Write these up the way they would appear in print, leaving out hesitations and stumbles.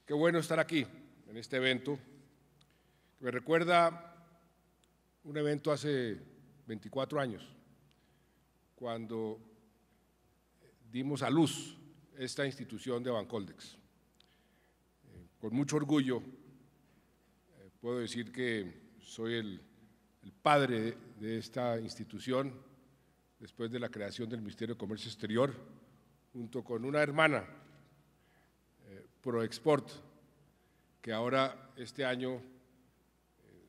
Qué bueno estar aquí, en este evento, que me recuerda un evento hace 24 años, cuando dimos a luz esta institución de Bancoldex. Con mucho orgullo puedo decir que soy el padre de esta institución después de la creación del Ministerio de Comercio Exterior, junto con una hermana, Proexport, que ahora este año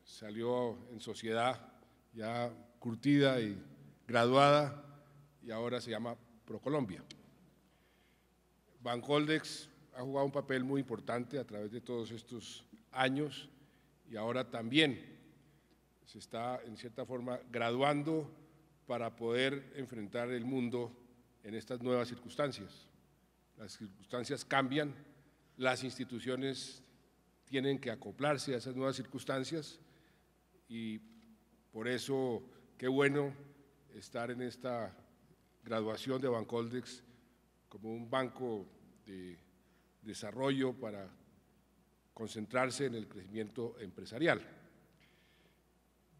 salió en sociedad ya curtida y graduada y ahora se llama ProColombia. Bancoldex ha jugado un papel muy importante a través de todos estos años y ahora también se está en cierta forma graduando para poder enfrentar el mundo en estas nuevas circunstancias. Las circunstancias cambian, las instituciones tienen que acoplarse a esas nuevas circunstancias y por eso qué bueno estar en esta graduación de Bancoldex como un banco de desarrollo para concentrarse en el crecimiento empresarial.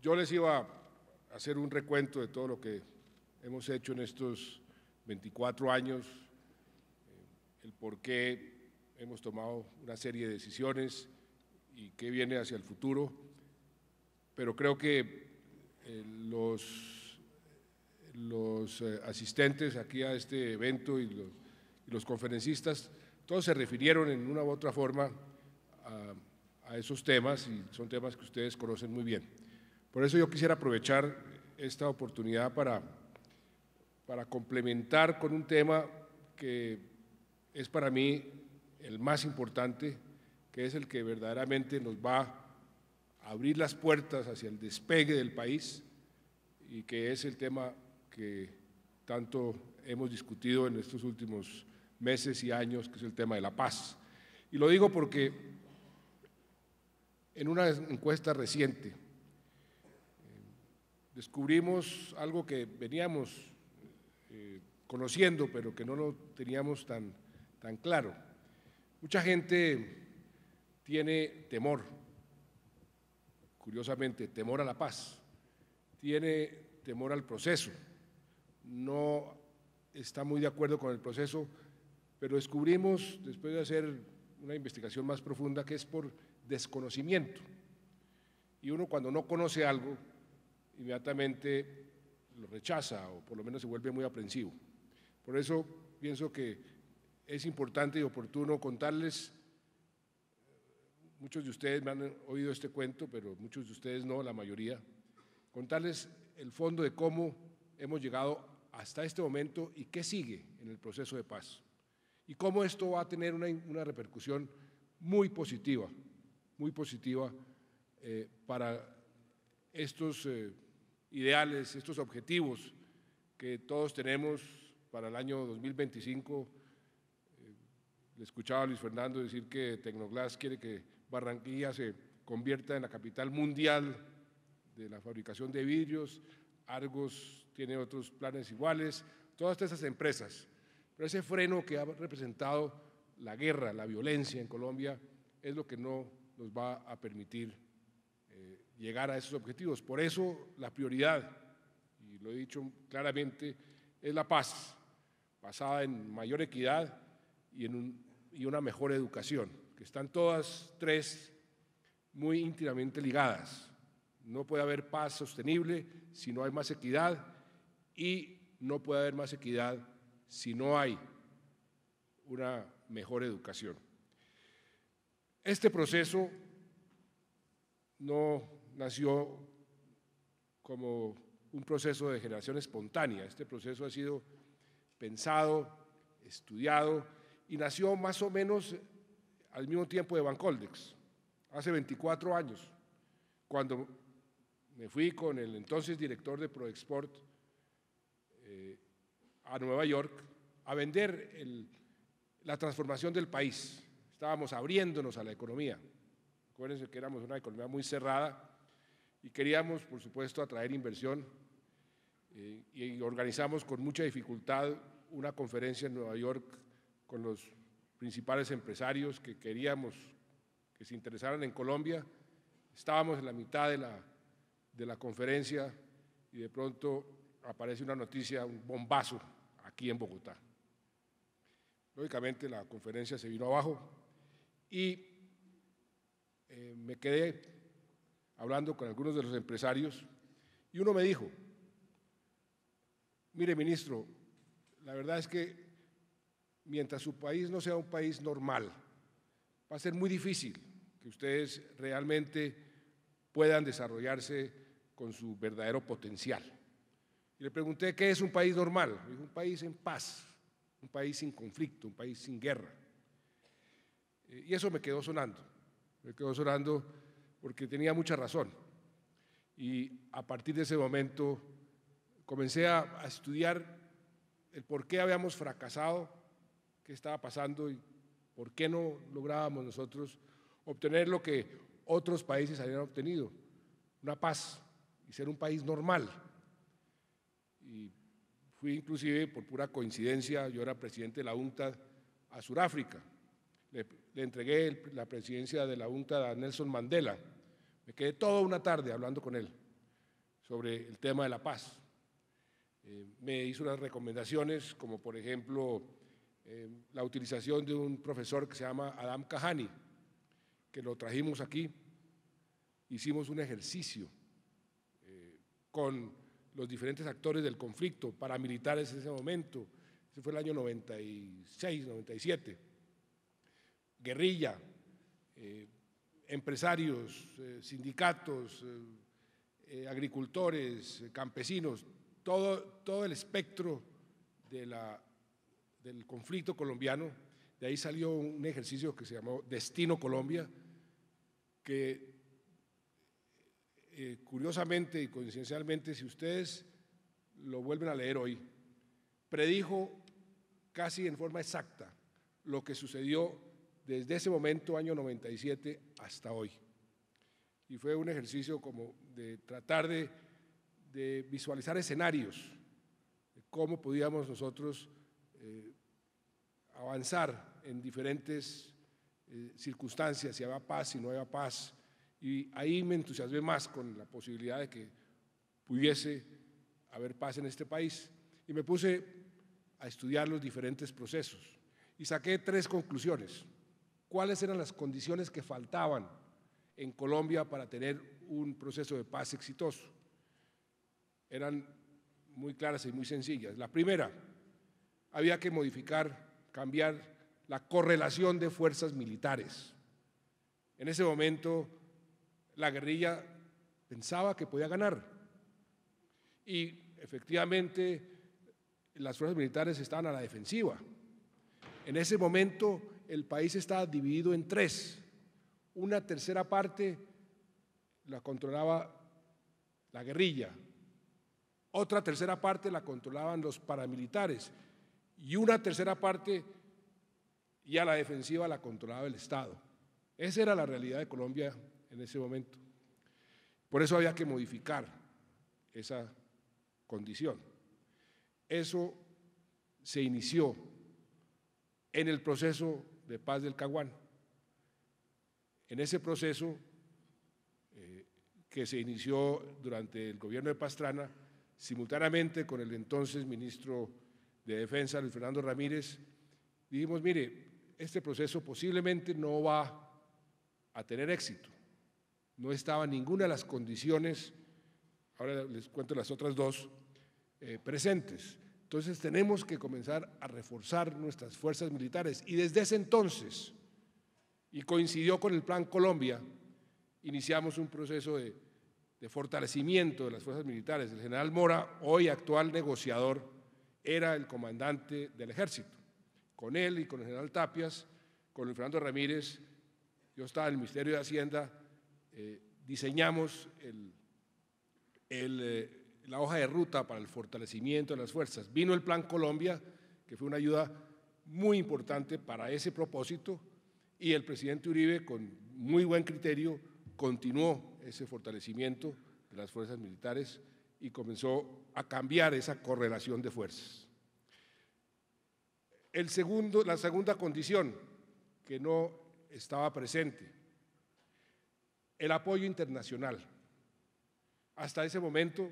Yo les iba a hacer un recuento de todo lo que hemos hecho en estos 24 años, el por qué hemos tomado una serie de decisiones y qué viene hacia el futuro, pero creo que los asistentes aquí a este evento y los conferencistas, todos se refirieron en una u otra forma a esos temas y son temas que ustedes conocen muy bien. Por eso yo quisiera aprovechar esta oportunidad para complementar con un tema que es para mí el más importante, que es el que verdaderamente nos va a abrir las puertas hacia el despegue del país y que es el tema que tanto hemos discutido en estos últimos meses y años, que es el tema de la paz. Y lo digo porque en una encuesta reciente descubrimos algo que veníamos conociendo, pero que no lo teníamos tan claro. Mucha gente tiene temor, curiosamente, temor a la paz, tiene temor al proceso, no está muy de acuerdo con el proceso, pero descubrimos, después de hacer una investigación más profunda, que es por desconocimiento. Y uno cuando no conoce algo, inmediatamente lo rechaza o por lo menos se vuelve muy aprensivo. Por eso pienso que es importante y oportuno contarles, muchos de ustedes me han oído este cuento, pero muchos de ustedes no, la mayoría, contarles el fondo de cómo hemos llegado hasta este momento y qué sigue en el proceso de paz. Y cómo esto va a tener una repercusión muy positiva para estos ideales, estos objetivos que todos tenemos para el año 2025. Le escuchaba a Luis Fernando decir que Tecnoglass quiere que Barranquilla se convierta en la capital mundial de la fabricación de vidrios, Argos tiene otros planes iguales, todas esas empresas. Pero ese freno que ha representado la guerra, la violencia en Colombia, es lo que no nos va a permitir llegar a esos objetivos. Por eso la prioridad, y lo he dicho claramente, es la paz, basada en mayor equidad y una mejor educación, que están todas tres muy íntimamente ligadas. No puede haber paz sostenible si no hay más equidad y no puede haber más equidad si no hay una mejor educación. Este proceso no nació como un proceso de generación espontánea, este proceso ha sido pensado, estudiado y nació más o menos al mismo tiempo de Bancoldex, hace 24 años, cuando me fui con el entonces director de Proexport a Nueva York a vender la transformación del país. Estábamos abriéndonos a la economía. Acuérdense que éramos una economía muy cerrada y queríamos, por supuesto, atraer inversión y organizamos con mucha dificultad una conferencia en Nueva York con los principales empresarios que queríamos que se interesaran en Colombia. Estábamos en la mitad de la conferencia y de pronto aparece una noticia, un bombazo aquí en Bogotá. Lógicamente la conferencia se vino abajo y me quedé hablando con algunos de los empresarios y uno me dijo: mire, ministro, la verdad es que mientras su país no sea un país normal, va a ser muy difícil que ustedes realmente puedan desarrollarse con su verdadero potencial. Y le pregunté: ¿qué es un país normal? Me dijo: un país en paz, un país sin conflicto, un país sin guerra. Y eso me quedó sonando porque tenía mucha razón. Y a partir de ese momento comencé a estudiar el por qué habíamos fracasado, qué estaba pasando y por qué no lográbamos nosotros obtener lo que otros países habían obtenido, una paz y ser un país normal. Y fui inclusive, por pura coincidencia, yo era presidente de la UNCTAD, a Sudáfrica. Le entregué la presidencia de la UNCTAD a Nelson Mandela. Me quedé toda una tarde hablando con él sobre el tema de la paz. Me hizo unas recomendaciones, como por ejemplo la utilización de un profesor que se llama Adam Kahani, que lo trajimos aquí. Hicimos un ejercicio con los diferentes actores del conflicto, paramilitares en ese momento, ese fue el año 96, 97, guerrilla, empresarios, sindicatos, agricultores, campesinos, todo el espectro del conflicto colombiano. De ahí salió un ejercicio que se llamó Destino Colombia, que curiosamente y coincidencialmente, si ustedes lo vuelven a leer hoy, predijo casi en forma exacta lo que sucedió desde ese momento, año 97, hasta hoy. Y fue un ejercicio como de tratar de visualizar escenarios, de cómo podíamos nosotros avanzar en diferentes circunstancias, si había paz, si no había paz. Y ahí me entusiasmé más con la posibilidad de que pudiese haber paz en este país. Y me puse a estudiar los diferentes procesos y saqué 3 conclusiones. ¿Cuáles eran las condiciones que faltaban en Colombia para tener un proceso de paz exitoso? Eran muy claras y muy sencillas. La primera, había que cambiar la correlación de fuerzas militares. En ese momento, la guerrilla pensaba que podía ganar y efectivamente las fuerzas militares estaban a la defensiva. En ese momento el país estaba dividido en 3. Una tercera parte la controlaba la guerrilla, otra tercera parte la controlaban los paramilitares y una tercera parte ya la defensiva la controlaba el Estado. Esa era la realidad de Colombia en ese momento. Por eso había que modificar esa condición. Eso se inició en el proceso de paz del Caguán. En ese proceso que se inició durante el gobierno de Pastrana, simultáneamente con el entonces ministro de Defensa, Luis Fernando Ramírez, dijimos: mire, este proceso posiblemente no va a tener éxito. No estaba ninguna de las condiciones, ahora les cuento las otras 2, presentes. Entonces tenemos que comenzar a reforzar nuestras fuerzas militares y desde ese entonces, y coincidió con el Plan Colombia, iniciamos un proceso de fortalecimiento de las fuerzas militares. El general Mora, hoy actual negociador, era el comandante del ejército. Con él y con el general Tapias, con Luis Fernando Ramírez, yo estaba en el Ministerio de Hacienda, diseñamos la hoja de ruta para el fortalecimiento de las fuerzas. Vino el Plan Colombia, que fue una ayuda muy importante para ese propósito, y el presidente Uribe, con muy buen criterio, continuó ese fortalecimiento de las fuerzas militares y comenzó a cambiar esa correlación de fuerzas. La segunda condición que no estaba presente, el apoyo internacional. Hasta ese momento,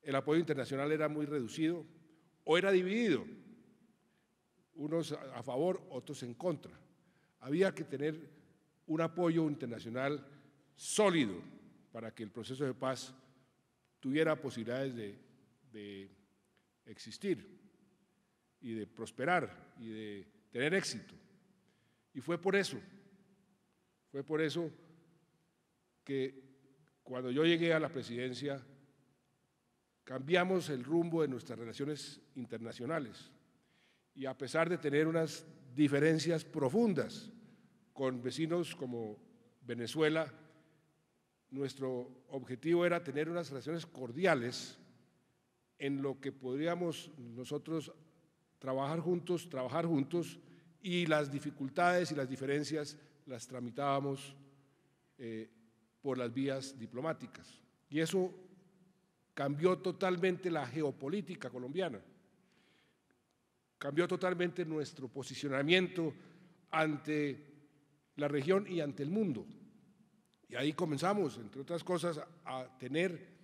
el apoyo internacional era muy reducido o era dividido, unos a favor, otros en contra. Había que tener un apoyo internacional sólido para que el proceso de paz tuviera posibilidades de existir y de prosperar y de tener éxito. Y fue por eso que cuando yo llegué a la presidencia cambiamos el rumbo de nuestras relaciones internacionales y a pesar de tener unas diferencias profundas con vecinos como Venezuela, nuestro objetivo era tener unas relaciones cordiales en lo que podríamos nosotros trabajar juntos y las dificultades y las diferencias las tramitábamos por las vías diplomáticas. Y eso cambió totalmente la geopolítica colombiana, cambió totalmente nuestro posicionamiento ante la región y ante el mundo. Y ahí comenzamos, entre otras cosas, a tener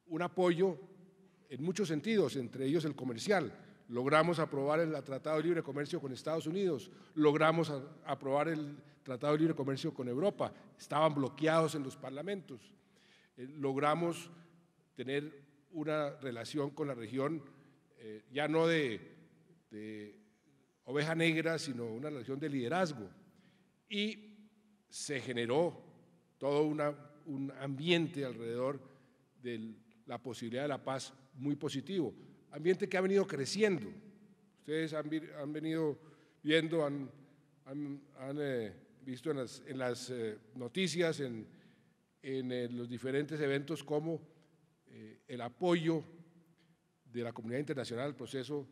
un apoyo en muchos sentidos, entre ellos el comercial. Logramos aprobar el Tratado de Libre Comercio con Estados Unidos, logramos aprobar el Tratado de Libre Comercio con Europa, estaban bloqueados en los parlamentos. Logramos tener una relación con la región, ya no de oveja negra, sino una relación de liderazgo. Y se generó todo un ambiente alrededor de la posibilidad de la paz muy positivo, ambiente que ha venido creciendo. Ustedes han venido viendo, han visto en las noticias, en los diferentes eventos, cómo el apoyo de la comunidad internacional al proceso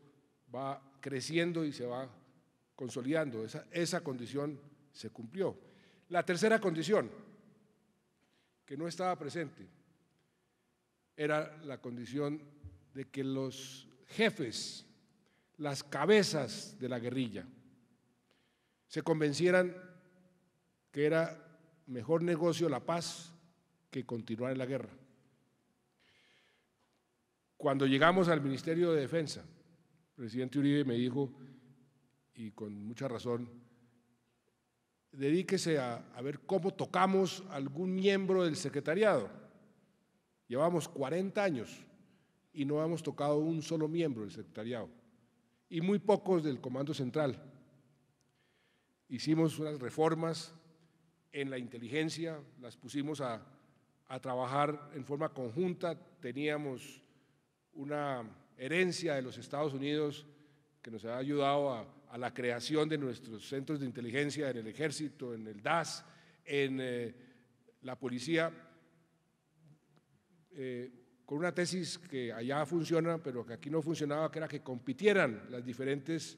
va creciendo y se va consolidando. Esa condición se cumplió. La tercera condición, que no estaba presente, era la condición de que los jefes, las cabezas de la guerrilla, se convencieran que era mejor negocio la paz que continuar en la guerra. Cuando llegamos al Ministerio de Defensa, el presidente Uribe me dijo, y con mucha razón, dedíquese a ver cómo tocamos a algún miembro del secretariado. Llevamos 40 años y no hemos tocado un solo miembro del secretariado y muy pocos del Comando Central. Hicimos unas reformas en la inteligencia, las pusimos a trabajar en forma conjunta, teníamos una herencia de los Estados Unidos que nos ha ayudado a la creación de nuestros centros de inteligencia en el Ejército, en el DAS, en la policía, con una tesis que allá funciona, pero que aquí no funcionaba, que era que compitieran las diferentes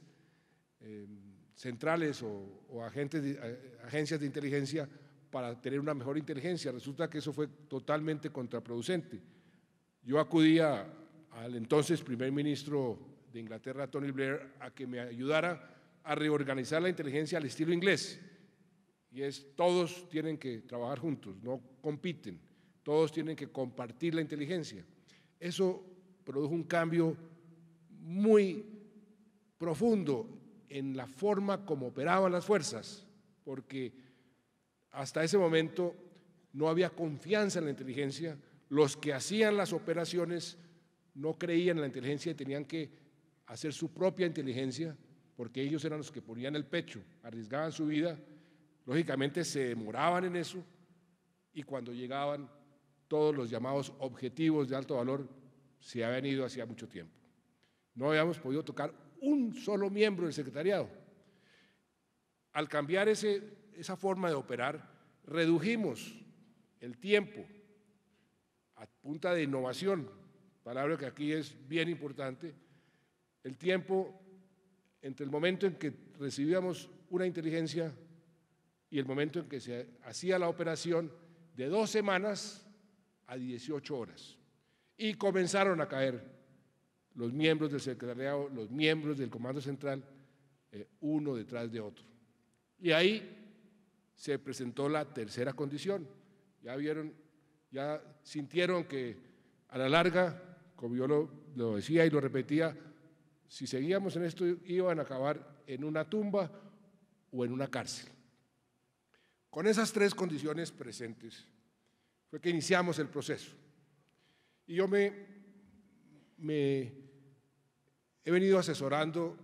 centrales o agencias de inteligencia para tener una mejor inteligencia. Resulta que eso fue totalmente contraproducente. Yo acudía al entonces primer ministro de Inglaterra, Tony Blair, a que me ayudara a reorganizar la inteligencia al estilo inglés. Y todos tienen que trabajar juntos, no compiten, todos tienen que compartir la inteligencia. Eso produjo un cambio muy profundo en la forma como operaban las fuerzas, porque hasta ese momento no había confianza en la inteligencia, los que hacían las operaciones no creían en la inteligencia y tenían que hacer su propia inteligencia, porque ellos eran los que ponían el pecho, arriesgaban su vida, lógicamente se demoraban en eso y cuando llegaban todos los llamados objetivos de alto valor se habían ido hacía mucho tiempo. No habíamos podido tocar un solo miembro del secretariado. Al cambiar esa forma de operar, redujimos el tiempo a punta de innovación, palabra que aquí es bien importante, el tiempo entre el momento en que recibíamos una inteligencia y el momento en que se hacía la operación, de 2 semanas a a 18 horas. Y comenzaron a caer los miembros del secretariado, los miembros del Comando Central, uno detrás de otro. Y ahí se presentó la tercera condición. Ya vieron, ya sintieron que a la larga, como yo lo decía y lo repetía, si seguíamos en esto iban a acabar en una tumba o en una cárcel. Con esas tres condiciones presentes fue que iniciamos el proceso. Y yo me he venido asesorando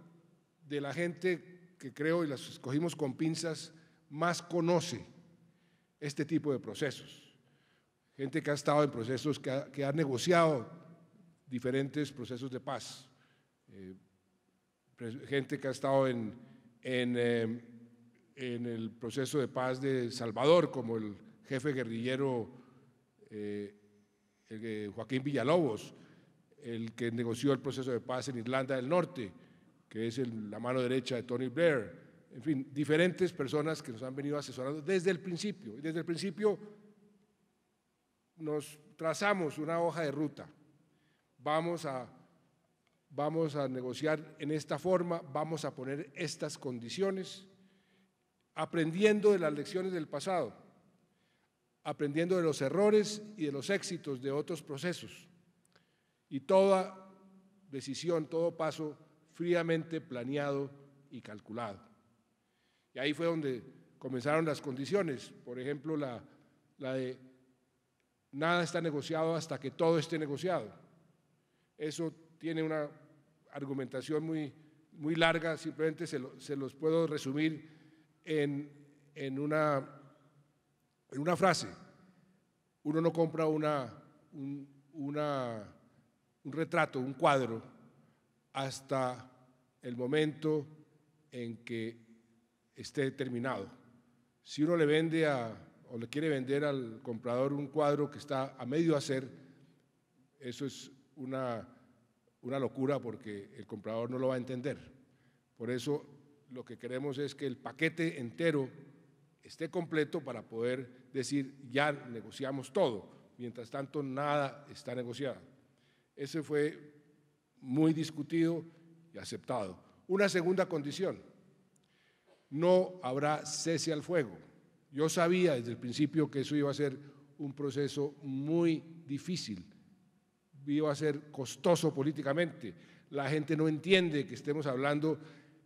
de la gente que creo, y las escogimos con pinzas, más conoce este tipo de procesos. Gente que ha estado en procesos, que ha negociado diferentes procesos de paz. Gente que ha estado en el proceso de paz de Salvador, como el jefe guerrillero Joaquín Villalobos, el que negoció el proceso de paz en Irlanda del Norte, que es la mano derecha de Tony Blair. En fin, diferentes personas que nos han venido asesorando desde el principio. Y desde el principio nos trazamos una hoja de ruta. Vamos a negociar en esta forma, vamos a poner estas condiciones, aprendiendo de las lecciones del pasado, aprendiendo de los errores y de los éxitos de otros procesos. Y toda decisión, todo paso fríamente planeado y calculado. Y ahí fue donde comenzaron las condiciones, por ejemplo, la de nada está negociado hasta que todo esté negociado. Eso tiene una argumentación muy larga, simplemente se los puedo resumir en una frase. Uno no compra un retrato, un cuadro, hasta el momento en que esté terminado. Si uno le vende o le quiere vender al comprador un cuadro que está a medio hacer, eso es una locura, porque el comprador no lo va a entender. Por eso lo que queremos es que el paquete entero esté completo para poder decir ya negociamos todo. Mientras tanto, nada está negociado. Ese fue muy discutido y aceptado. Una segunda condición: no habrá cese al fuego. Yo sabía desde el principio que eso iba a ser un proceso muy difícil, iba a ser costoso políticamente. La gente no entiende que estemos hablando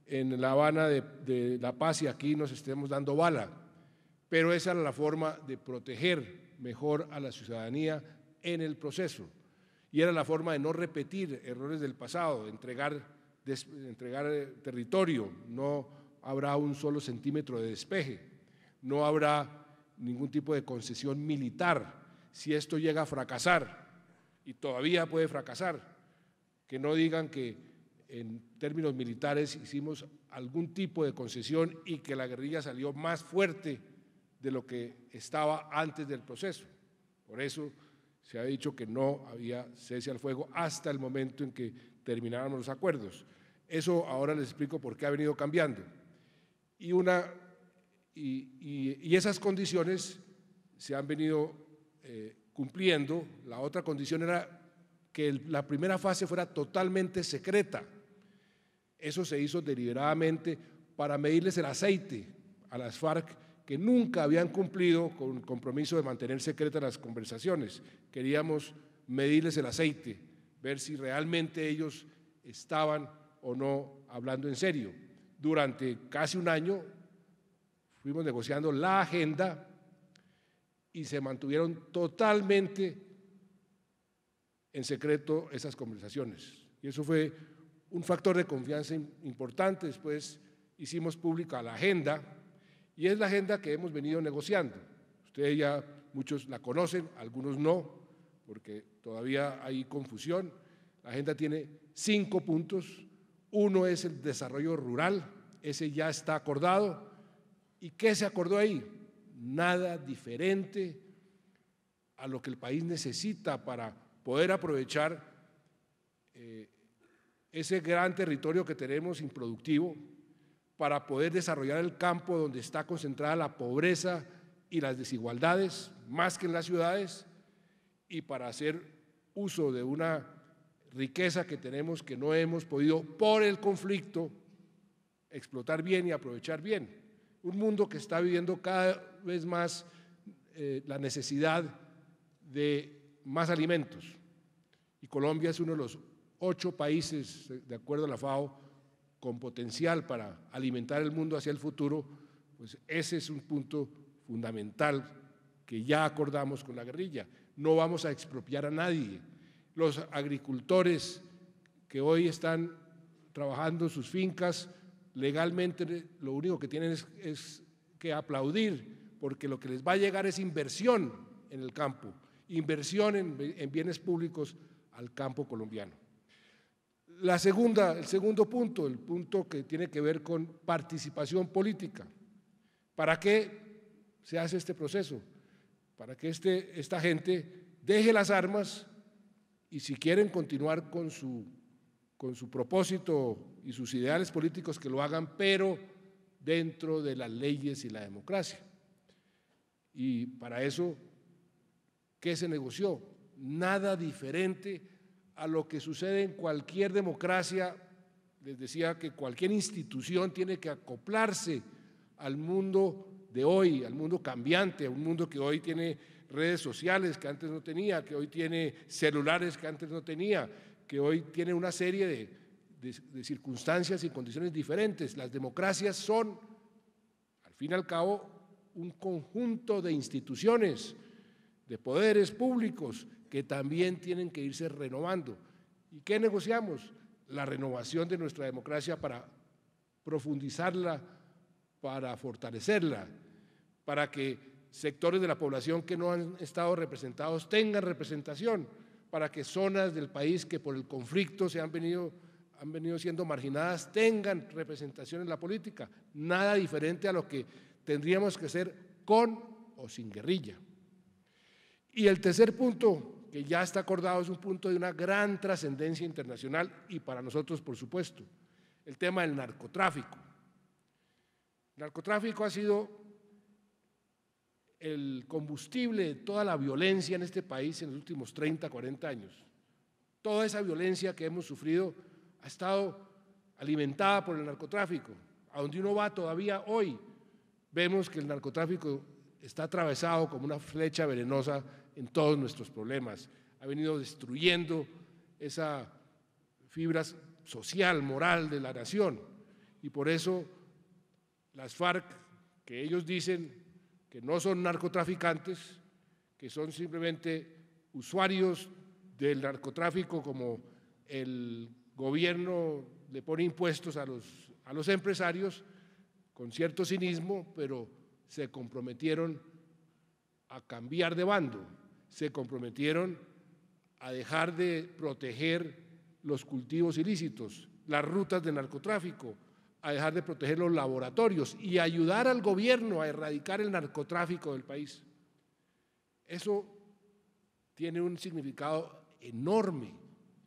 en La Habana de la paz y aquí nos estemos dando bala, pero esa era la forma de proteger mejor a la ciudadanía en el proceso, y era la forma de no repetir errores del pasado, de entregar territorio. No habrá un solo centímetro de despeje, no habrá ningún tipo de concesión militar. Si esto llega a fracasar, y todavía puede fracasar, que no digan que en términos militares hicimos algún tipo de concesión y que la guerrilla salió más fuerte de lo que estaba antes del proceso. Por eso se ha dicho que no había cese al fuego hasta el momento en que termináramos los acuerdos. Eso ahora les explico por qué ha venido cambiando. Y esas condiciones se han venido cumpliendo. La otra condición era que la primera fase fuera totalmente secreta. Eso se hizo deliberadamente para medirles el aceite a las FARC, que nunca habían cumplido con el compromiso de mantener secretas las conversaciones. Queríamos medirles el aceite, ver si realmente ellos estaban o no hablando en serio. Durante casi un año fuimos negociando la agenda y se mantuvieron totalmente en secreto esas conversaciones. Y eso fue un factor de confianza importante. Después hicimos pública la agenda, y es la agenda que hemos venido negociando. Ustedes ya muchos la conocen, algunos no, porque todavía hay confusión. La agenda tiene 5 puntos. Uno es el desarrollo rural, ese ya está acordado. ¿Y qué se acordó ahí? Nada diferente a lo que el país necesita para poder aprovechar ese gran territorio que tenemos improductivo, para poder desarrollar el campo donde está concentrada la pobreza y las desigualdades, más que en las ciudades, y para hacer uso de una riqueza que tenemos que no hemos podido por el conflicto explotar bien y aprovechar bien. Un mundo que está viviendo cada vez más la necesidad de más alimentos. Y Colombia es uno de los 8 países, de acuerdo a la FAO, con potencial para alimentar el mundo hacia el futuro. Pues ese es un punto fundamental que ya acordamos con la guerrilla. No vamos a expropiar a nadie. Los agricultores que hoy están trabajando sus fincas legalmente, lo único que tienen es que aplaudir, porque lo que les va a llegar es inversión en el campo, inversión en bienes públicos al campo colombiano. El segundo punto, el punto que tiene que ver con participación política. ¿Para qué se hace este proceso? Para que esta gente deje las armas y si quieren continuar con su propósito y sus ideales políticos, que lo hagan, pero dentro de las leyes y la democracia. Y para eso, ¿qué se negoció? Nada diferente a lo que sucede en cualquier democracia. Les decía que cualquier institución tiene que acoplarse al mundo de hoy, al mundo cambiante, a un mundo que hoy tiene redes sociales que antes no tenía, que hoy tiene celulares que antes no tenía, que hoy tiene una serie de circunstancias y condiciones diferentes. Las democracias son, al fin y al cabo, un conjunto de instituciones, de poderes públicos que también tienen que irse renovando. ¿Y qué negociamos? La renovación de nuestra democracia para profundizarla, para fortalecerla, para que sectores de la población que no han estado representados tengan representación, para que zonas del país que por el conflicto han venido siendo marginadas tengan representación en la política. Nada diferente a lo que tendríamos que hacer con o sin guerrilla. Y el tercer punto, que ya está acordado, es un punto de una gran trascendencia internacional y para nosotros, por supuesto, el tema del narcotráfico. El narcotráfico ha sido el combustible de toda la violencia en este país en los últimos 30, 40 años. Toda esa violencia que hemos sufrido ha estado alimentada por el narcotráfico. A donde uno va todavía hoy, vemos que el narcotráfico está atravesado como una flecha venenosa en todos nuestros problemas. Ha venido destruyendo esa fibra social, moral de la nación. Y por eso las FARC, que ellos dicen que no son narcotraficantes, que son simplemente usuarios del narcotráfico, como el gobierno le pone impuestos a los empresarios con cierto cinismo, pero se comprometieron a cambiar de bando, se comprometieron a dejar de proteger los cultivos ilícitos, las rutas de narcotráfico, a dejar de proteger los laboratorios y ayudar al gobierno a erradicar el narcotráfico del país. Eso tiene un significado enorme,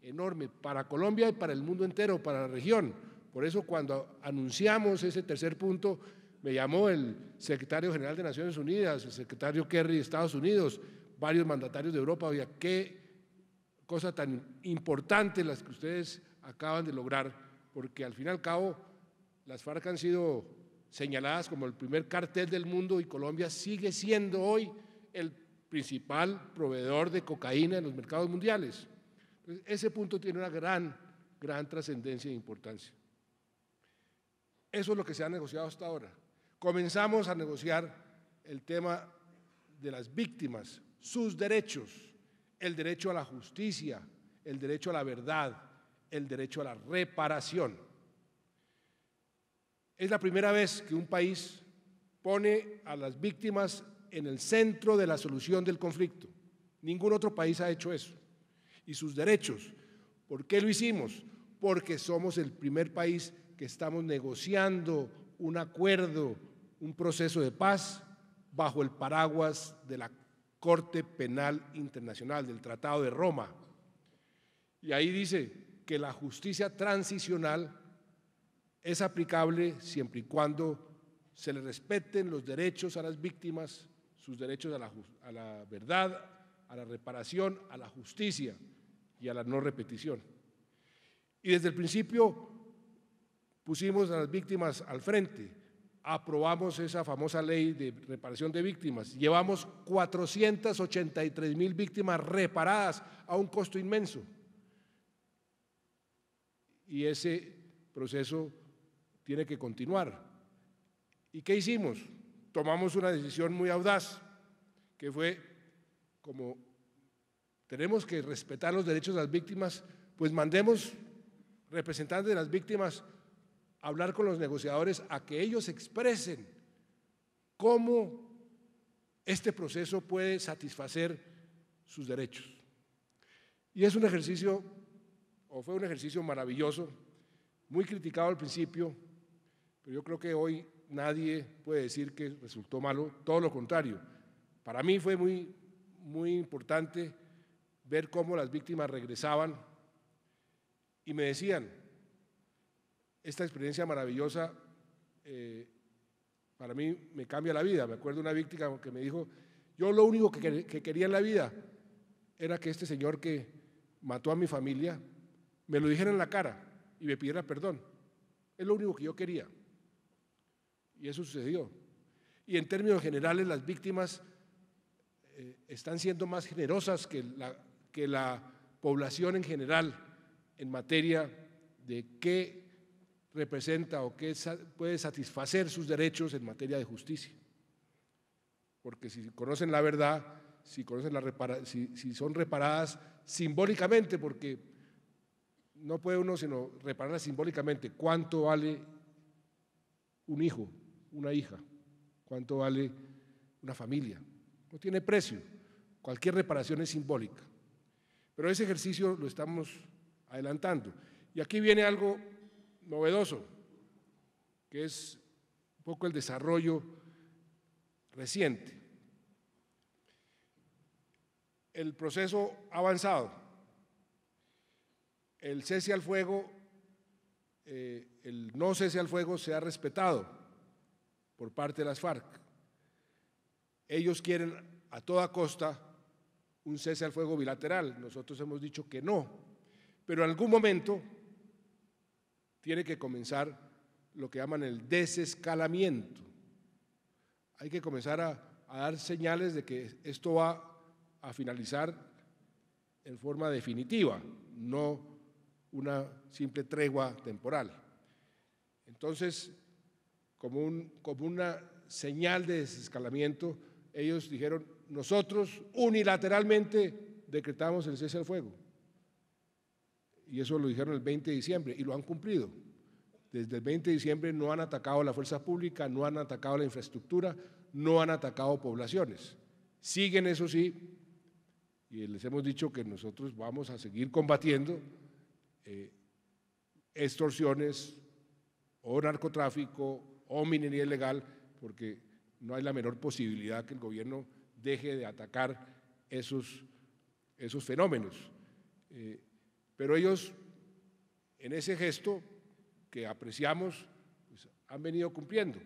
enorme para Colombia y para el mundo entero, para la región. Por eso cuando anunciamos ese tercer punto, me llamó el secretario general de Naciones Unidas, el secretario Kerry de Estados Unidos, varios mandatarios de Europa. Oiga, qué cosa tan importante las que ustedes acaban de lograr, porque al fin y al cabo las FARC han sido señaladas como el primer cartel del mundo y Colombia sigue siendo hoy el principal proveedor de cocaína en los mercados mundiales. Entonces, ese punto tiene una gran trascendencia e importancia. Eso es lo que se ha negociado hasta ahora. Comenzamos a negociar el tema de las víctimas, sus derechos, el derecho a la justicia, el derecho a la verdad, el derecho a la reparación. Es la primera vez que un país pone a las víctimas en el centro de la solución del conflicto. Ningún otro país ha hecho eso. Y sus derechos. ¿Por qué lo hicimos? Porque somos el primer país que estamos negociando un acuerdo, un proceso de paz bajo el paraguas de la Corte Penal Internacional, del Tratado de Roma. Y ahí dice que la justicia transicional es aplicable siempre y cuando se le respeten los derechos a las víctimas, sus derechos a la verdad, a la reparación, a la justicia y a la no repetición. Y desde el principio pusimos a las víctimas al frente, aprobamos esa famosa ley de reparación de víctimas, llevamos 483.000 víctimas reparadas a un costo inmenso. Y ese proceso tiene que continuar. ¿Y qué hicimos? Tomamos una decisión muy audaz, que fue, como tenemos que respetar los derechos de las víctimas, pues mandemos representantes de las víctimas a hablar con los negociadores a que ellos expresen cómo este proceso puede satisfacer sus derechos. Y es un ejercicio, o fue un ejercicio maravilloso, muy criticado al principio, pero yo creo que hoy nadie puede decir que resultó malo, todo lo contrario. Para mí fue muy importante ver cómo las víctimas regresaban y me decían, esta experiencia maravillosa para mí me cambia la vida. Me acuerdo de una víctima que me dijo, yo lo único que quería en la vida era que este señor que mató a mi familia me lo dijera en la cara y me pidiera perdón. Es lo único que yo quería. Y eso sucedió. Y en términos generales las víctimas están siendo más generosas que la población en general en materia de qué representa o qué puede satisfacer sus derechos en materia de justicia. Porque si conocen la verdad, si son reparadas simbólicamente, porque no puede uno sino repararlas simbólicamente. ¿Cuánto vale un hijo, una hija? ¿Cuánto vale una familia? No tiene precio. Cualquier reparación es simbólica. Pero ese ejercicio lo estamos adelantando. Y aquí viene algo novedoso, que es un poco el desarrollo reciente. El proceso ha avanzado. El cese al fuego, el no cese al fuego se ha respetado por parte de las FARC. Ellos quieren a toda costa un cese al fuego bilateral. Nosotros hemos dicho que no, pero en algún momento tiene que comenzar lo que llaman el desescalamiento. Hay que comenzar a dar señales de que esto va a finalizar en forma definitiva, no una simple tregua temporal. Entonces, como una señal de desescalamiento, ellos dijeron, nosotros unilateralmente decretamos el cese al fuego. Y eso lo dijeron el 20 de diciembre y lo han cumplido. Desde el 20 de diciembre no han atacado la fuerza pública, no han atacado la infraestructura, no han atacado poblaciones. Siguen, eso sí, y les hemos dicho que nosotros vamos a seguir combatiendo extorsiones o narcotráfico o minería ilegal, porque no hay la menor posibilidad que el gobierno deje de atacar esos fenómenos. Pero ellos, en ese gesto que apreciamos, pues, han venido cumpliendo.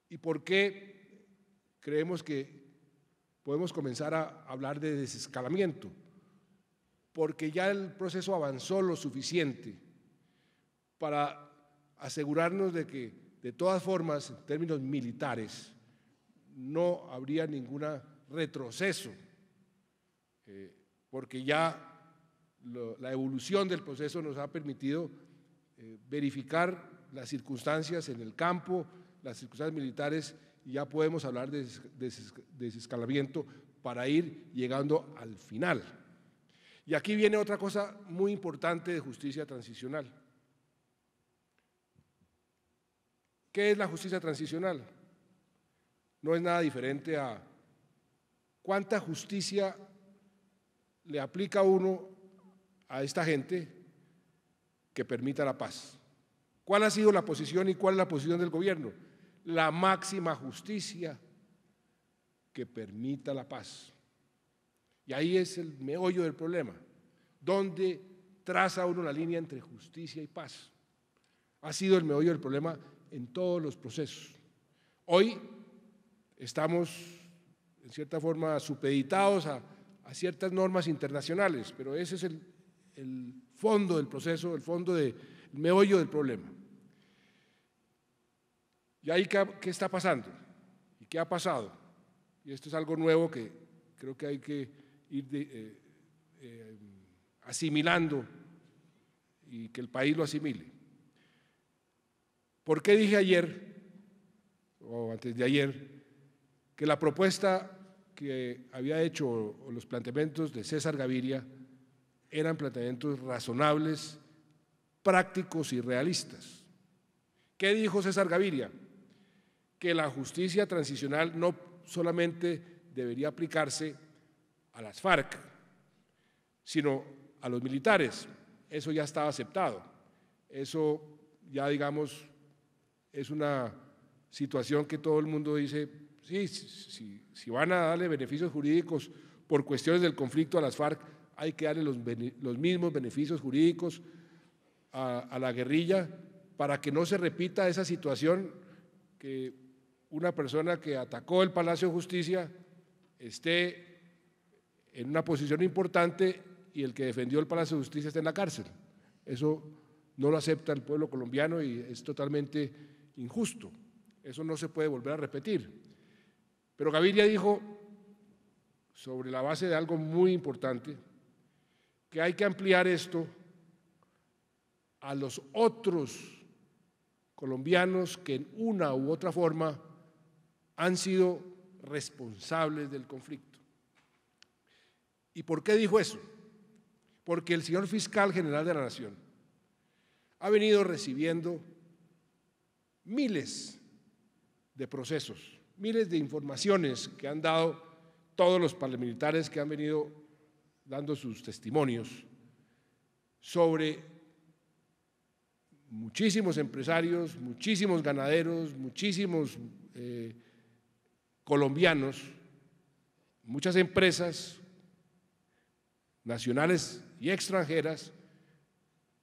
¿Y por qué creemos que podemos comenzar a hablar de desescalamiento? Porque ya el proceso avanzó lo suficiente para asegurarnos de que, de todas formas, en términos militares, no habría ningún retroceso, porque ya la evolución del proceso nos ha permitido verificar las circunstancias en el campo, las circunstancias militares, y ya podemos hablar de desescalamiento para ir llegando al final. Y aquí viene otra cosa muy importante de justicia transicional. ¿Qué es la justicia transicional? No es nada diferente a cuánta justicia le aplica uno a esta gente que permita la paz. ¿Cuál ha sido la posición y cuál es la posición del gobierno? La máxima justicia que permita la paz. Y ahí es el meollo del problema, donde traza uno la línea entre justicia y paz. Ha sido el meollo del problema en todos los procesos. Hoy estamos en cierta forma, supeditados a ciertas normas internacionales, pero ese es el fondo del proceso, el meollo del problema. ¿Y ahí qué está pasando? ¿Y qué ha pasado? Y esto es algo nuevo que creo que hay que ir asimilando y que el país lo asimile. ¿Por qué dije ayer, o antes de ayer, que la propuesta que había hecho o los planteamientos de César Gaviria eran planteamientos razonables, prácticos y realistas? ¿Qué dijo César Gaviria? Que la justicia transicional no solamente debería aplicarse a las FARC, sino a los militares. Eso ya estaba aceptado. Eso ya, digamos, es una situación que todo el mundo dice, sí, si van a darle beneficios jurídicos por cuestiones del conflicto a las FARC, hay que darle los mismos beneficios jurídicos a la guerrilla para que no se repita esa situación que una persona que atacó el Palacio de Justicia esté en una posición importante y el que defendió el Palacio de Justicia esté en la cárcel. Eso no lo acepta el pueblo colombiano y es totalmente injusto. Eso no se puede volver a repetir. Pero Gaviria dijo, sobre la base de algo muy importante, que hay que ampliar esto a los otros colombianos que en una u otra forma han sido responsables del conflicto. ¿Y por qué dijo eso? Porque el señor fiscal general de la Nación ha venido recibiendo miles de procesos, miles de informaciones que han dado todos los paramilitares que han venido dando sus testimonios sobre muchísimos empresarios, muchísimos ganaderos, muchísimos colombianos, muchas empresas nacionales y extranjeras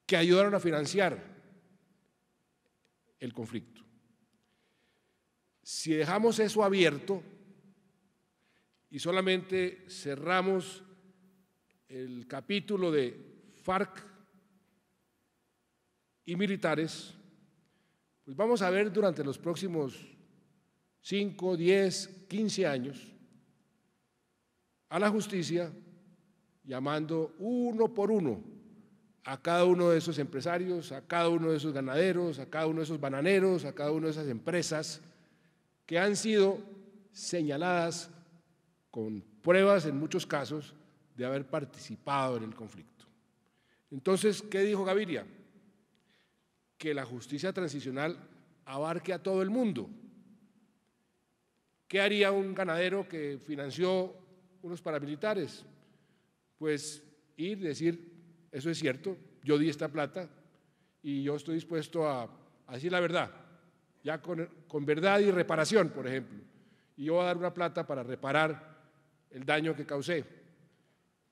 que ayudaron a financiar el conflicto. Si dejamos eso abierto y solamente cerramos el capítulo de FARC y militares, pues vamos a ver durante los próximos 5, 10, 15 años a la justicia llamando uno por uno a cada uno de esos empresarios, a cada uno de esos ganaderos, a cada uno de esos bananeros, a cada una de esas empresas que han sido señaladas con pruebas en muchos casos de haber participado en el conflicto. Entonces, ¿qué dijo Gaviria? Que la justicia transicional abarque a todo el mundo. ¿Qué haría un ganadero que financió unos paramilitares? Pues ir y decir, eso es cierto, yo di esta plata y yo estoy dispuesto a decir la verdad, ya con verdad y reparación, por ejemplo. Y yo voy a dar una plata para reparar el daño que causé.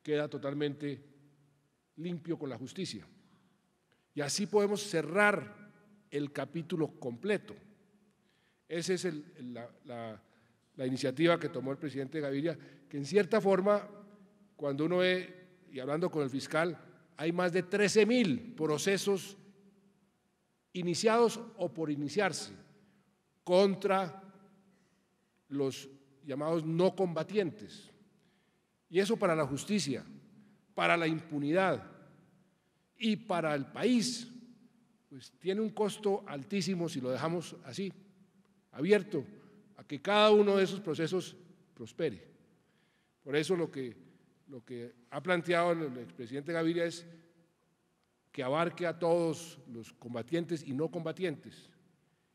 Queda totalmente limpio con la justicia. Y así podemos cerrar el capítulo completo. Esa es la iniciativa que tomó el presidente Gaviria, que en cierta forma, cuando uno ve, y hablando con el fiscal, hay más de 13.000 procesos iniciados o por iniciarse contra los llamados no combatientes. Y eso para la justicia, para la impunidad y para el país, pues tiene un costo altísimo si lo dejamos así, abierto, a que cada uno de esos procesos prospere. Por eso lo que ha planteado el expresidente Gaviria es que abarque a todos los combatientes y no combatientes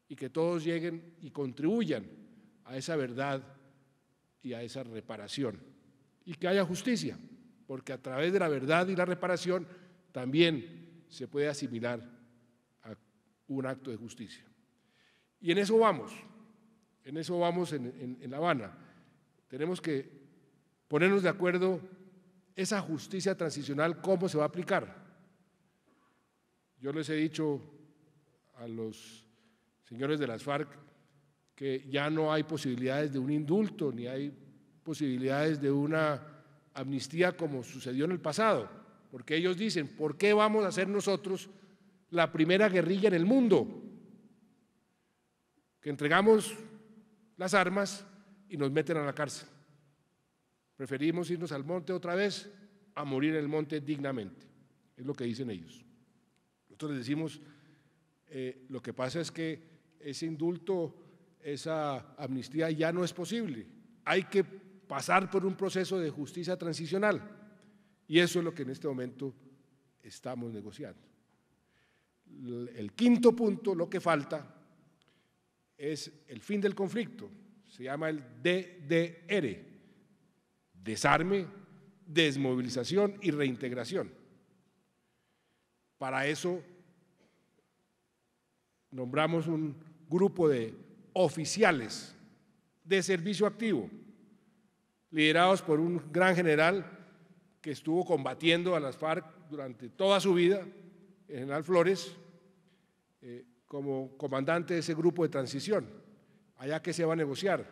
y que todos lleguen y contribuyan a esa verdad y a esa reparación y que haya justicia, porque a través de la verdad y la reparación también se puede asimilar a un acto de justicia. Y en eso vamos en La Habana. Tenemos que ponernos de acuerdo esa justicia transicional, cómo se va a aplicar. Yo les he dicho a los señores de las FARC que ya no hay posibilidades de un indulto, ni hay posibilidades de una amnistía como sucedió en el pasado, porque ellos dicen, ¿por qué vamos a ser nosotros la primera guerrilla en el mundo que entregamos las armas y nos meten a la cárcel? Preferimos irnos al monte otra vez a morir en el monte dignamente, es lo que dicen ellos. Nosotros les decimos, lo que pasa es que ese indulto, esa amnistía ya no es posible, hay que pasar por un proceso de justicia transicional y eso es lo que en este momento estamos negociando. El quinto punto, lo que falta, es el fin del conflicto, se llama el DDR, desarme, desmovilización y reintegración. Para eso nombramos un grupo de oficiales de servicio activo, liderados por un gran general que estuvo combatiendo a las FARC durante toda su vida, el general Flores, como comandante de ese grupo de transición. Allá que se va a negociar,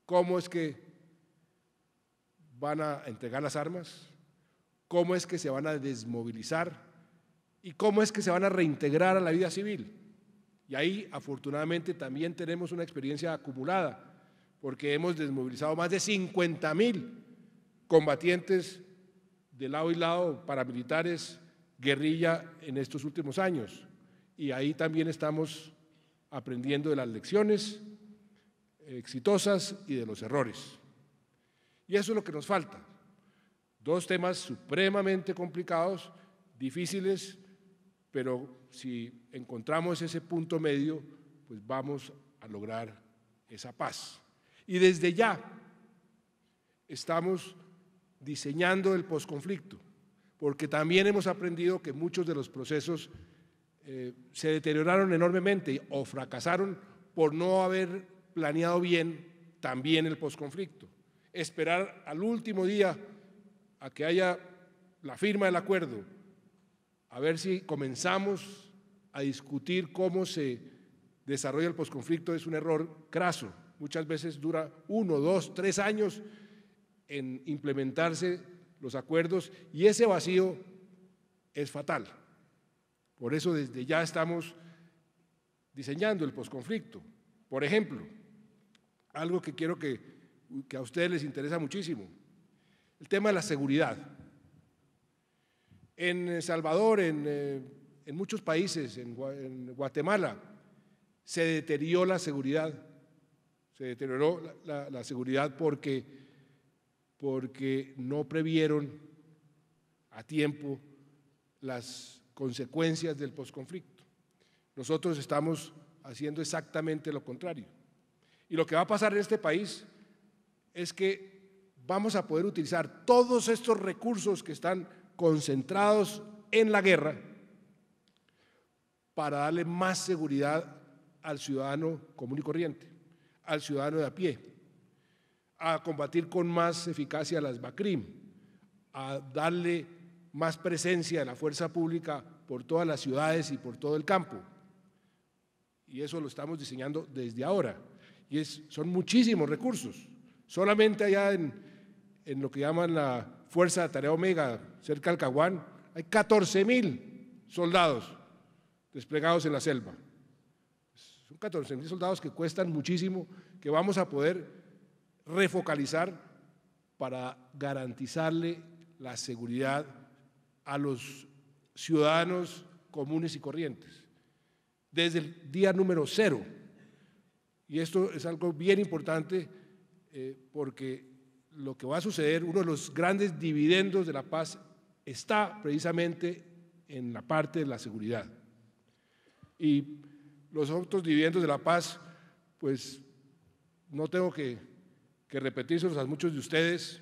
cómo es que van a entregar las armas, cómo es que se van a desmovilizar y cómo es que se van a reintegrar a la vida civil. Y ahí, afortunadamente, también tenemos una experiencia acumulada, porque hemos desmovilizado más de 50.000 combatientes de lado y lado, paramilitares, guerrilla, en estos últimos años. Y ahí también estamos aprendiendo de las lecciones exitosas y de los errores. Y eso es lo que nos falta. Dos temas supremamente complicados, difíciles, pero si encontramos ese punto medio, pues vamos a lograr esa paz. Y desde ya estamos diseñando el posconflicto, porque también hemos aprendido que muchos de los procesos se deterioraron enormemente o fracasaron por no haber planeado bien también el posconflicto. Esperar al último día a que haya la firma del acuerdo, a ver si comenzamos a discutir cómo se desarrolla el posconflicto, es un error craso. Muchas veces dura 1, 2, 3 años en implementarse los acuerdos y ese vacío es fatal. Por eso desde ya estamos diseñando el posconflicto. Por ejemplo, algo que quiero que a ustedes les interesa muchísimo, el tema de la seguridad. En El Salvador, en muchos países, en Guatemala, se deterioró la seguridad. Se deterioró la seguridad porque no previeron a tiempo las consecuencias del posconflicto. Nosotros estamos haciendo exactamente lo contrario. Y lo que va a pasar en este país es que vamos a poder utilizar todos estos recursos que están concentrados en la guerra para darle más seguridad al ciudadano común y corriente, al ciudadano de a pie, a combatir con más eficacia las BACRIM, a darle más presencia de la fuerza pública por todas las ciudades y por todo el campo. Y eso lo estamos diseñando desde ahora. Y son muchísimos recursos. Solamente allá en lo que llaman la Fuerza de Tarea Omega, cerca del Caguán, hay 14.000 soldados desplegados en la selva. Son 14.000 soldados que cuestan muchísimo, que vamos a poder refocalizar para garantizarle la seguridad a los ciudadanos comunes y corrientes, desde el día número 0. Y esto es algo bien importante porque lo que va a suceder, uno de los grandes dividendos de la paz está precisamente en la parte de la seguridad. Y los otros dividendos de la paz, pues no tengo que repetírselos a muchos de ustedes.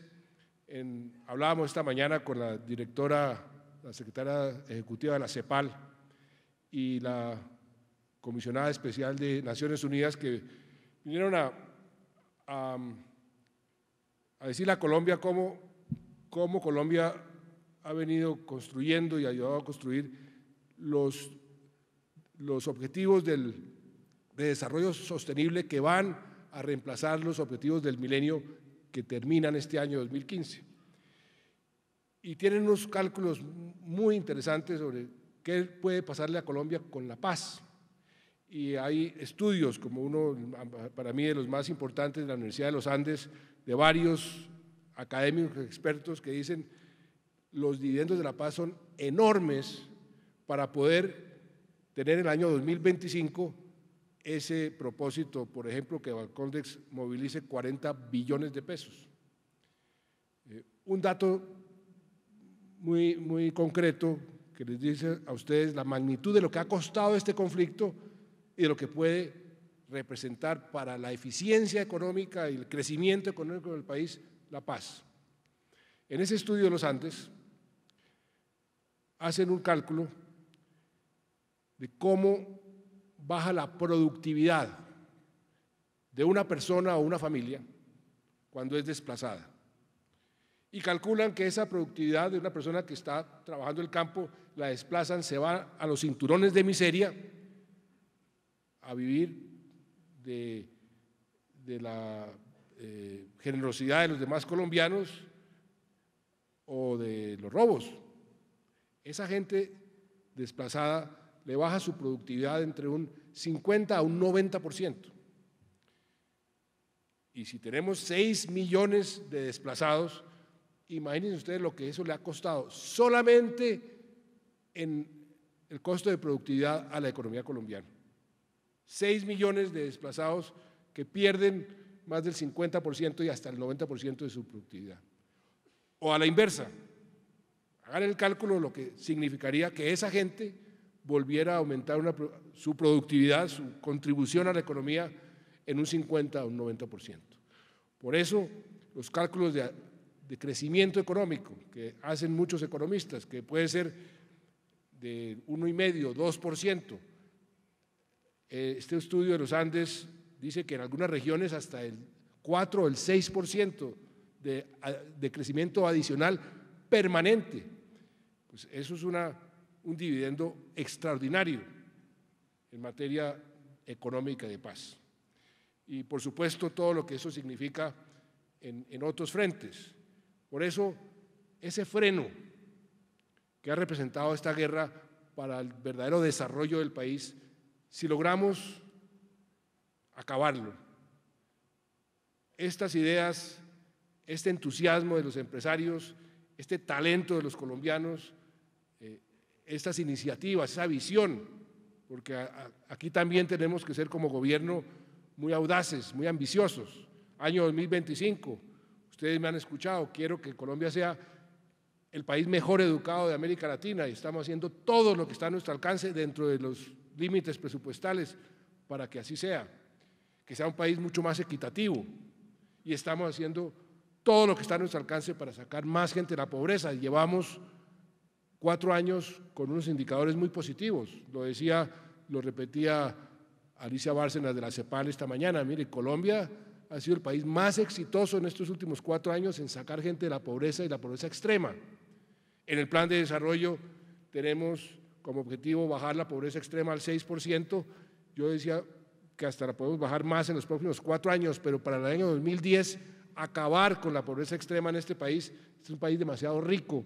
Hablábamos esta mañana con la directora, la secretaria ejecutiva de la CEPAL y la comisionada especial de Naciones Unidas, que vinieron a decirle a Colombia cómo Colombia ha venido construyendo y ayudado a construir los objetivos de desarrollo sostenible que van a reemplazar los objetivos del milenio que terminan este año 2015. Y tienen unos cálculos muy interesantes sobre qué puede pasarle a Colombia con la paz. Y hay estudios, como uno para mí de los más importantes de la Universidad de los Andes, de varios académicos expertos que dicen los dividendos de la paz son enormes para poder tener en el año 2025 ese propósito, por ejemplo, que Valcoldex movilice 40 billones de pesos. Un dato muy concreto que les dice a ustedes la magnitud de lo que ha costado este conflicto y de lo que puede representar para la eficiencia económica y el crecimiento económico del país la paz. En ese estudio de los Andes hacen un cálculo de cómo baja la productividad de una persona o una familia cuando es desplazada. Y calculan que esa productividad de una persona que está trabajando el campo, la desplazan, se va a los cinturones de miseria, a vivir de la generosidad de los demás colombianos o de los robos. Esa gente desplazada le baja su productividad entre un 50 a un 90%. Y si tenemos 6 millones de desplazados, imagínense ustedes lo que eso le ha costado solamente en el costo de productividad a la economía colombiana. 6 millones de desplazados que pierden más del 50% y hasta el 90% de su productividad. O a la inversa, hagan el cálculo de lo que significaría que esa gente volviera a aumentar su productividad, su contribución a la economía en un 50 a un 90%. Por eso, los cálculos de crecimiento económico que hacen muchos economistas, que puede ser de 1,5, 2%, este estudio de los Andes dice que en algunas regiones hasta el 4 o el 6% de crecimiento adicional permanente. Pues eso es un dividendo extraordinario en materia económica de paz. Y por supuesto todo lo que eso significa en otros frentes. Por eso ese freno que ha representado esta guerra para el verdadero desarrollo del país, si logramos acabarlo, estas ideas, este entusiasmo de los empresarios, este talento de los colombianos, estas iniciativas, esa visión, porque aquí también tenemos que ser como gobierno muy audaces, muy ambiciosos. Año 2025, ustedes me han escuchado, quiero que Colombia sea el país mejor educado de América Latina y estamos haciendo todo lo que está a nuestro alcance dentro de los límites presupuestales para que así sea, que sea un país mucho más equitativo y estamos haciendo todo lo que está a nuestro alcance para sacar más gente de la pobreza. Llevamos 4 años con unos indicadores muy positivos, lo repetía Alicia Bárcenas de la CEPAL esta mañana. Mire, Colombia ha sido el país más exitoso en estos últimos 4 años en sacar gente de la pobreza y la pobreza extrema. En el plan de desarrollo tenemos como objetivo bajar la pobreza extrema al 6%, yo decía que hasta la podemos bajar más en los próximos 4 años, pero para el año 2010 acabar con la pobreza extrema en este país. Este es un país demasiado rico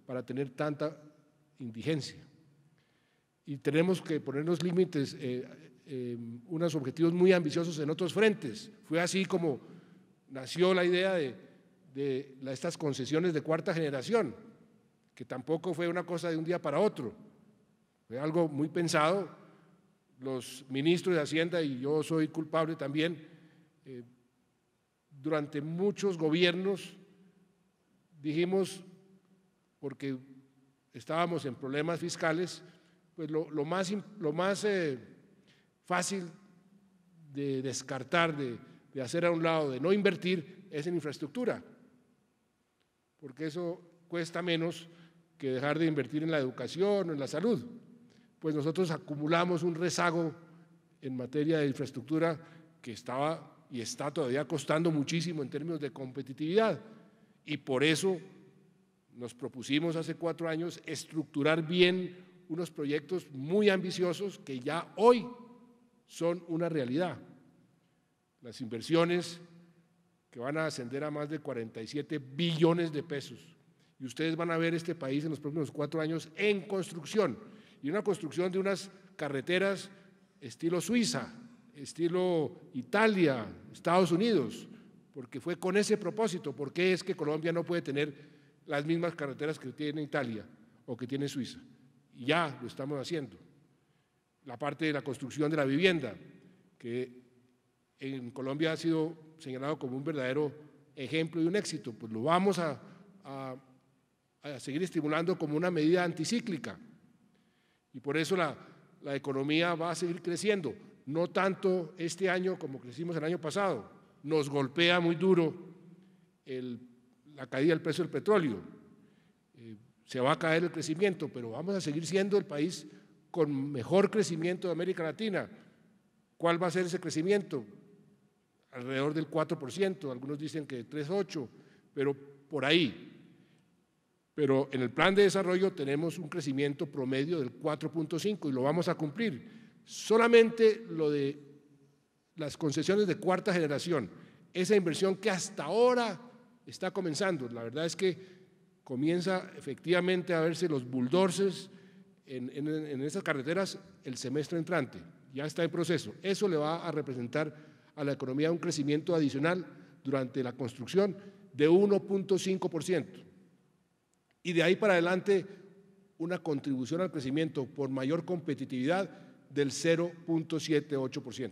para tener tanta indigencia. Y tenemos que ponernos límites, unos objetivos muy ambiciosos en otros frentes. Fue así como nació la idea de estas concesiones de cuarta generación, que tampoco fue una cosa de un día para otro, fue algo muy pensado. Los ministros de Hacienda, y yo soy culpable también, durante muchos gobiernos dijimos, porque estábamos en problemas fiscales, pues lo más fácil de descartar, de hacer a un lado, de no invertir, es en infraestructura, porque eso cuesta menos que dejar de invertir en la educación o en la salud. Pues nosotros acumulamos un rezago en materia de infraestructura que estaba y está todavía costando muchísimo en términos de competitividad, y por eso nos propusimos hace 4 años estructurar bien unos proyectos muy ambiciosos que ya hoy son una realidad. Las inversiones que van a ascender a más de 47 billones de pesos. Y ustedes van a ver este país en los próximos 4 años en construcción, y una construcción de unas carreteras estilo Suiza, estilo Italia, Estados Unidos, porque fue con ese propósito. ¿Por qué es que Colombia no puede tener las mismas carreteras que tiene Italia o que tiene Suiza? Y ya lo estamos haciendo. La parte de la construcción de la vivienda, que en Colombia ha sido señalado como un verdadero ejemplo y un éxito, pues lo vamos a seguir estimulando como una medida anticíclica. Y por eso la economía va a seguir creciendo, no tanto este año como crecimos el año pasado. Nos golpea muy duro la caída del precio del petróleo. Se va a caer el crecimiento, pero vamos a seguir siendo el país con mejor crecimiento de América Latina. ¿Cuál va a ser ese crecimiento? Alrededor del 4%, algunos dicen que 3,8%, pero por ahí. Pero en el plan de desarrollo tenemos un crecimiento promedio del 4,5% y lo vamos a cumplir. Solamente lo de las concesiones de cuarta generación, esa inversión que hasta ahora está comenzando, la verdad es que comienza efectivamente a verse los bulldozers en esas carreteras el semestre entrante, ya está en proceso. Eso le va a representar a la economía un crecimiento adicional durante la construcción de 1,5%. Y de ahí para adelante una contribución al crecimiento por mayor competitividad del 0,78%.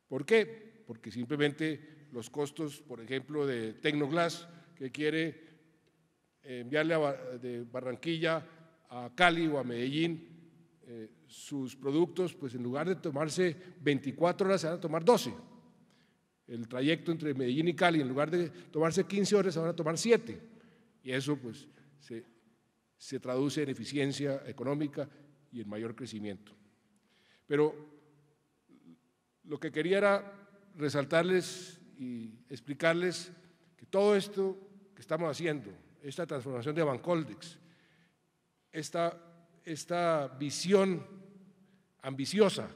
¿Por qué? Porque simplemente los costos, por ejemplo, de Tecnoglass, que quiere enviarle de Barranquilla a Cali o a Medellín sus productos, pues en lugar de tomarse 24 horas se van a tomar 12. El trayecto entre Medellín y Cali, en lugar de tomarse 15 horas, se van a tomar 7. Y eso pues se traduce en eficiencia económica y en mayor crecimiento. Pero lo que quería era resaltarles y explicarles que todo esto que estamos haciendo, esta transformación de Bancoldex, esta visión ambiciosa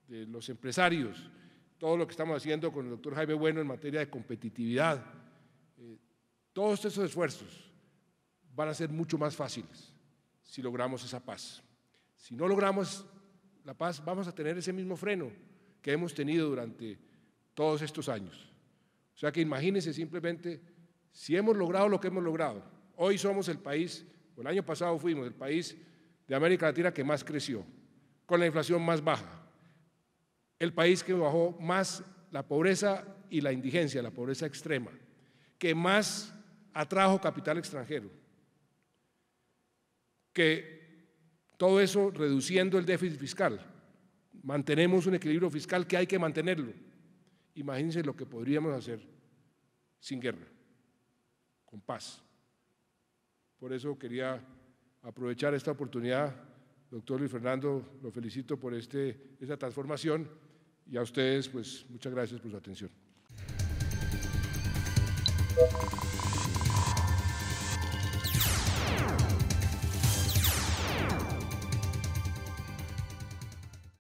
de los empresarios, todo lo que estamos haciendo con el doctor Jaime Bueno en materia de competitividad, todos esos esfuerzos van a ser mucho más fáciles si logramos esa paz. Si no logramos la paz, vamos a tener ese mismo freno que hemos tenido durante todos estos años. O sea que imagínense simplemente, si hemos logrado lo que hemos logrado, hoy somos el país, o el año pasado fuimos el país de América Latina que más creció, con la inflación más baja, el país que bajó más la pobreza y la indigencia, la pobreza extrema, que más atrajo capital extranjero, que todo eso reduciendo el déficit fiscal, mantenemos un equilibrio fiscal que hay que mantenerlo. Imagínense lo que podríamos hacer sin guerra, con paz. Por eso quería aprovechar esta oportunidad, doctor Luis Fernando, lo felicito por esta transformación, y a ustedes pues muchas gracias por su atención.